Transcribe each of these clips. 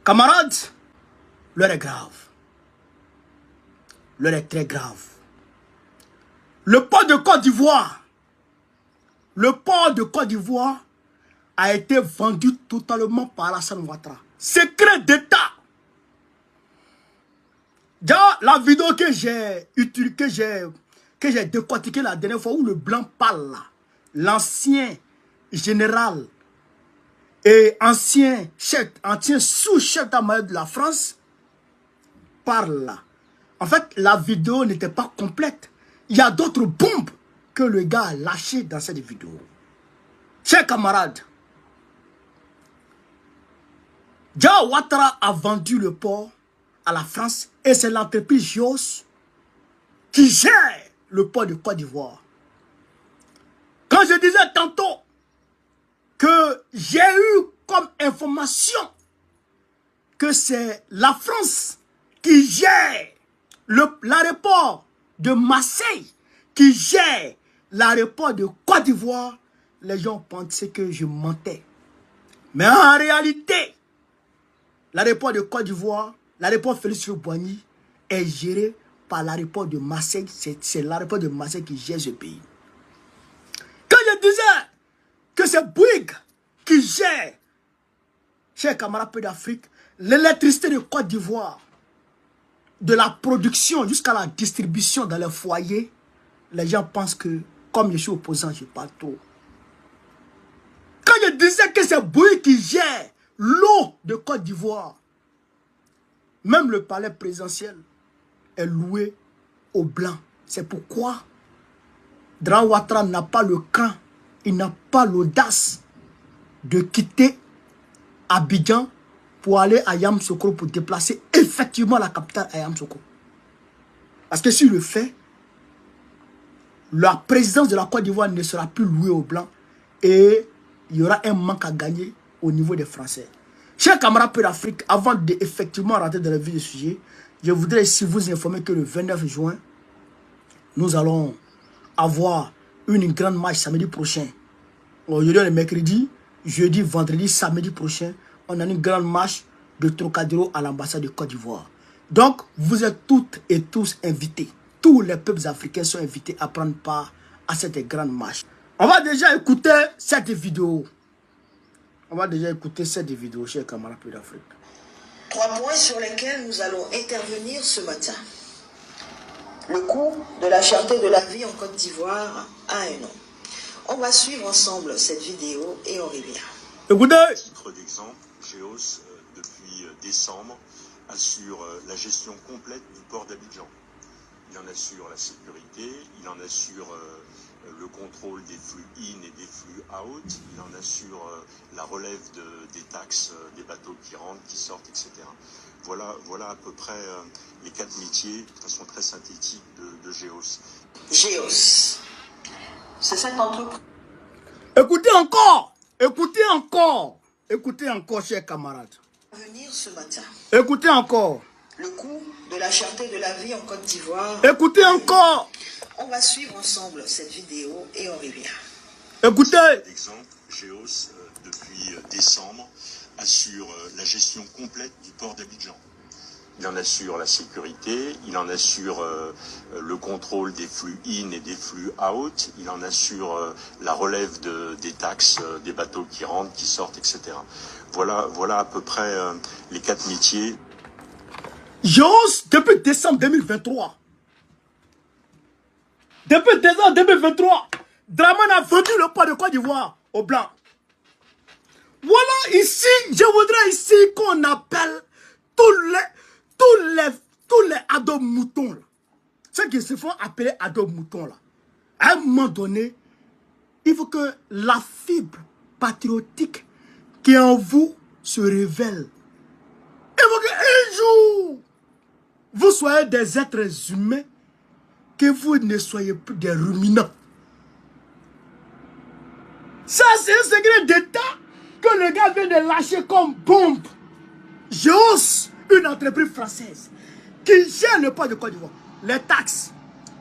Camarades, l'heure est grave. L'heure est très grave. Le port de Côte d'Ivoire, a été vendu totalement par Alassane Ouattara. Secret d'État. Déjà, la vidéo que j'ai décortiquée la dernière fois où le blanc parle là, l'ancien général et ancien sous-chef d'armée de la France parle là. En fait, la vidéo n'était pas complète. Il y a d'autres bombes que le gars a lâchées dans cette vidéo. Chers camarades, Dia Ouattara a vendu le port à la France et c'est l'entreprise JOS qui gère le port de Côte d'Ivoire. Quand je disais tantôt que j'ai eu comme information que c'est la France qui gère l'aéroport de Marseille, qui gère l'aéroport de Côte d'Ivoire, les gens pensaient que je mentais. Mais en réalité, l'aéroport de Côte d'Ivoire, l'aéroport Félix-Houphouët-Boigny est géré par l'aéroport de Marseille. C'est l'aéroport de Marseille qui gère ce pays. Quand je disais que c'est Bouygues qui gère, chers camarades peu d'Afrique, l'électricité de Côte d'Ivoire, de la production jusqu'à la distribution dans les foyers, les gens pensent que, comme je suis opposant, je parle trop. Quand je disais que c'est Bouygues qui gère l'eau de Côte d'Ivoire, même le palais présidentiel est loué aux Blancs. C'est pourquoi Dia Ouattara n'a pas le cran, il n'a pas l'audace de quitter Abidjan pour aller à Yamoussoukro pour déplacer effectivement la capitale à Yamoussoukro. Parce que s'il le fait, la présidence de la Côte d'Ivoire ne sera plus louée aux Blancs et il y aura un manque à gagner au niveau des Français. Chers camarades peu d'Afrique, avant d'effectivement rentrer dans le vif du sujet, je voudrais ici vous informer que le 29 juin, nous allons avoir une grande marche samedi prochain. Aujourd'hui, le mercredi, jeudi, vendredi, samedi prochain, on a une grande marche de Trocadéro à l'ambassade de Côte d'Ivoire. Donc, vous êtes toutes et tous invités. Tous les peuples africains sont invités à prendre part à cette grande marche. On va déjà écouter cette vidéo. Chers camarades peu d'Afrique. 3 points sur lesquels nous allons intervenir ce matin. Le coût de la cherté de la vie en Côte d'Ivoire a un nom. On va suivre ensemble cette vidéo et on revient. Écoutez. À titre d'exemple, GEOS, depuis décembre, assure la gestion complète du port d'Abidjan. Il en assure la sécurité, il en assure le contrôle des flux in et des flux out, il en assure la relève des taxes des bateaux qui rentrent, qui sortent, etc. Voilà à peu près les 4 métiers, de façon très synthétique, de GEOS. GEOS, c'est cette entreprise. Écoutez encore, chers camarades. Venir ce matin. Écoutez encore. Le coût de la cherté de la vie en Côte d'Ivoire. Écoutez encore. On va suivre ensemble cette vidéo et on revient. Écoutez. D'exemple, GEOS, depuis décembre, assure la gestion complète du port d'Abidjan. Il en assure la sécurité, il en assure le contrôle des flux in et des flux out, il en assure la relève des taxes des bateaux qui rentrent, qui sortent, etc. Voilà à peu près les 4 métiers. GEOS, depuis décembre 2023. Depuis décembre 2023, Dramane a vendu le port de Côte d'Ivoire aux Blancs. Voilà ici, je voudrais ici qu'on appelle tous les ados moutons là. Ceux qui se font appeler ados moutons là. À un moment donné, il faut que la fibre patriotique qui est en vous se révèle. Il faut qu'un jour, vous soyez des êtres humains, que vous ne soyez plus des ruminants. Ça, c'est un secret d'État que le gars vient de lâcher comme bombe. GEOS, une entreprise française qui gère le port de Côte d'Ivoire. Les taxes,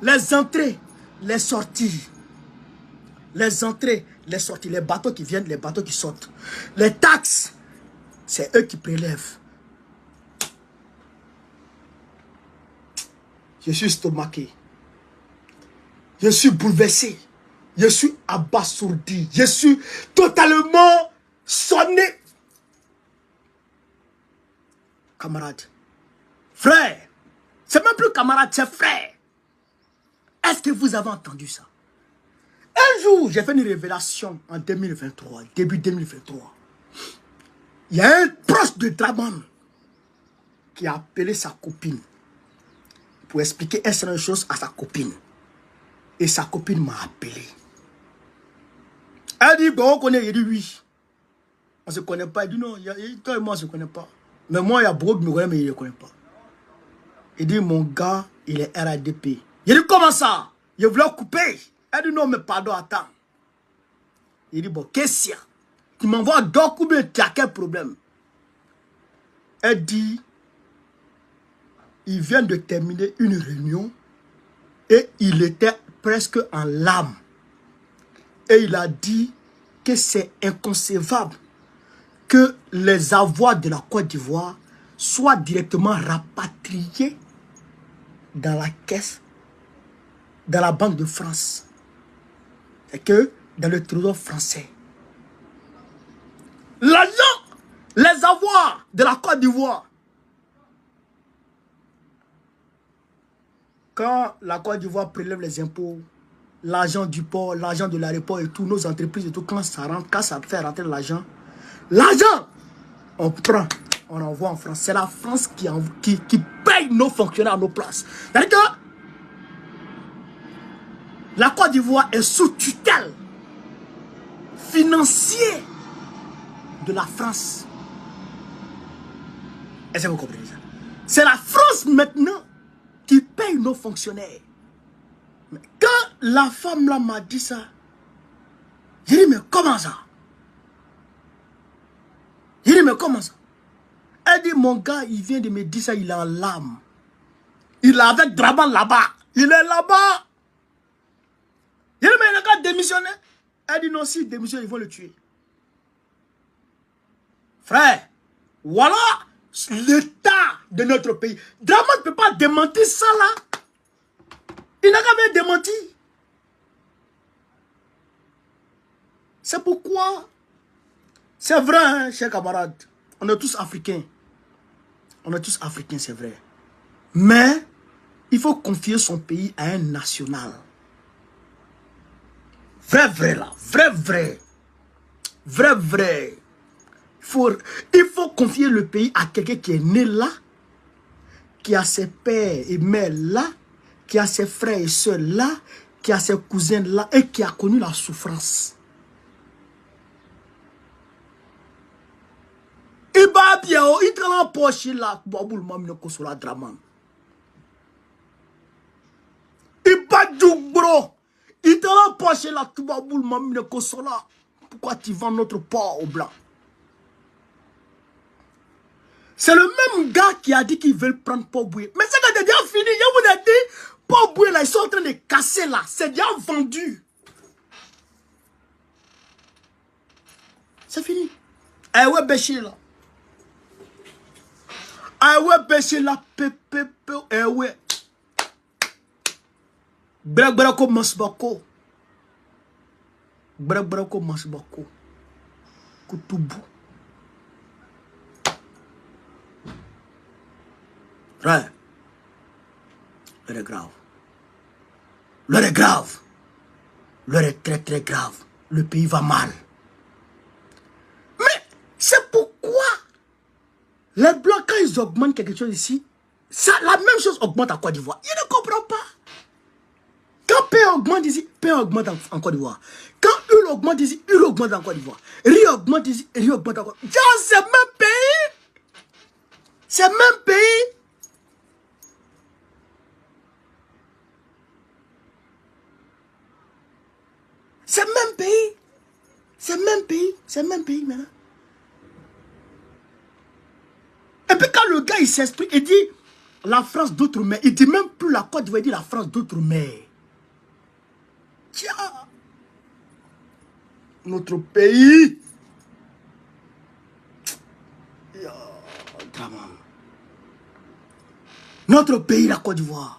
les entrées, les sorties. Les entrées, les sorties, les bateaux qui viennent, les bateaux qui sortent. Les taxes, c'est eux qui prélèvent. Je suis stomaqué. Je suis bouleversé. Je suis abasourdi. Je suis totalement sonné. Camarade. Frère. C'est même plus camarade, c'est frère. Est-ce que vous avez entendu ça? Un jour, j'ai fait une révélation en 2023, début 2023. Il y a un proche de Draman qui a appelé sa copine pour expliquer un certain chose à sa copine. Et sa copine m'a appelé. Elle dit, bon, on connaît. Il dit, oui. On ne se connaît pas. Il dit, non, toi et moi, on ne se connaît pas. Mais moi, il y a beaucoup qui me connaissent, mais il ne le connaît pas. Il dit, mon gars, il est RADP. Il dit, comment ça? Je voulais couper. Elle dit, non, mais pardon, attends. Il dit, bon, qu'est-ce qu'il y a? Tu m'envoies donc ou bien tu as quel problème? Elle dit, il vient de terminer une réunion et il était presque en larmes. Et il a dit que c'est inconcevable que les avoirs de la Côte d'Ivoire soient directement rapatriés dans la caisse, dans la Banque de France. Et que dans le trésor français. L'argent, les avoirs de la Côte d'Ivoire. Quand la Côte d'Ivoire prélève les impôts, l'argent du port, l'argent de l'aéroport et tout, nos entreprises et tout, quand ça rentre, quand ça fait rentrer l'argent, on prend, on envoie en France. C'est la France qui paye nos fonctionnaires à nos places. C'est-à-dire que la Côte d'Ivoire est sous tutelle financière de la France. Est-ce que vous comprenez ça? C'est la France maintenant qui paye nos fonctionnaires. Mais quand la femme là m'a dit ça, j'ai dit, mais comment ça? J'ai dit, mais comment ça? Elle dit, mon gars, il vient de me dire ça, il est en larmes. Il est avec Draman là-bas. Il est là-bas. J'ai dit, mais il a qu'à démissionner. Elle dit, non, s'il démissionne, ils vont le tuer. Frère, voilà l'état de notre pays. Draman ne peut pas démentir ça là. Il n'a qu'à bien démentir. C'est pourquoi, c'est vrai, hein, chers camarades, on est tous africains. On est tous africains, c'est vrai. Mais, il faut confier son pays à un national. Vrai là, vrai. Vrai. Il faut confier le pays à quelqu'un qui est né là, qui a ses pères et mères là, qui a ses frères et soeurs là, qui a ses cousins là et qui a connu la souffrance. Il va bien, il travaille en poche là, Baboul Mamine Kosola Draman. Il va du bro. Il travaille en poche là, Baboul Mamine Kosola. Pourquoi tu vends notre porc au blanc? C'est le même gars qui a dit qu'ils veulent prendre Paul Boué. Mais c'est déjà fini. Je vous ai dit, Paul Boué là, ils sont en train de casser là. C'est déjà vendu. C'est fini. Eh ouais, Béché là. Eh ouais, Béché là. Eh ouais. Brako Masbako. Brako Masbako. Koutoubou. Frère, l'heure est grave. L'heure est grave. L'heure est très grave. Le pays va mal. Mais c'est pourquoi les Blancs, quand ils augmentent quelque chose ici, ça, la même chose augmente en Côte d'Ivoire. Ils ne comprennent pas. Quand paix augmente ici, paix augmente en Côte d'Ivoire. Quand huile augmente ici, huile augmente en Côte d'Ivoire. Riz augmente ici, riz augmente en Côte d'Ivoire. C'est le même pays. C'est le même pays. C'est le même pays. C'est le même pays. C'est le même pays maintenant. Et puis quand le gars il s'exprime, il dit la France d'outre-mer. Il dit même plus la Côte d'Ivoire, il dit la France d'outre-mer. Tiens. Notre pays. Notre pays, la Côte d'Ivoire.